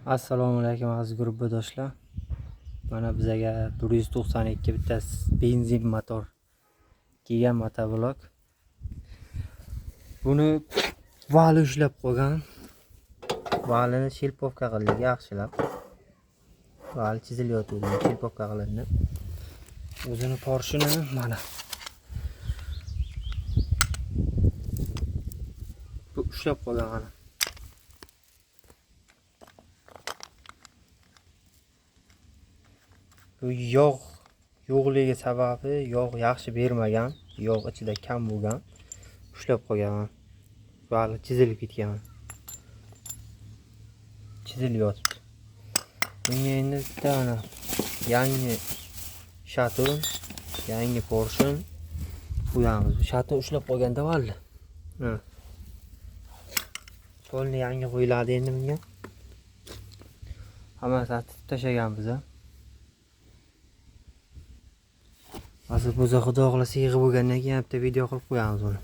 Assalomu alaykum aziz guruhdoshlar. Mana bizaga 192 bitta benzin motor kelgan motoblok. Buni vali ushlab qo'ygan. Valini shelpovka qildik yaxshilab. Vali chizilyotdi, shelpovka qilindi. O'zini porshini mana bu ushlab qo'ygan mana. Bu yog' yo'qligi sababi yog' yaxshi bermagan, yog' ichida kam bo'lgan. Ushlab qo'ygan. Vali chizilib ketgan. Chizilyapti. Bunga endi bitta mana yangi shatur, yangi porshin qo'yamiz. Shatur ushlab qo'yganda vali. Polni yangi qo'yiladi endi bunga. Hammasini titib tashlaganmiz. Hozir xudo xohlasa yig'ib bo'lgandan keyin bitta video qilib qo'yamiz buni.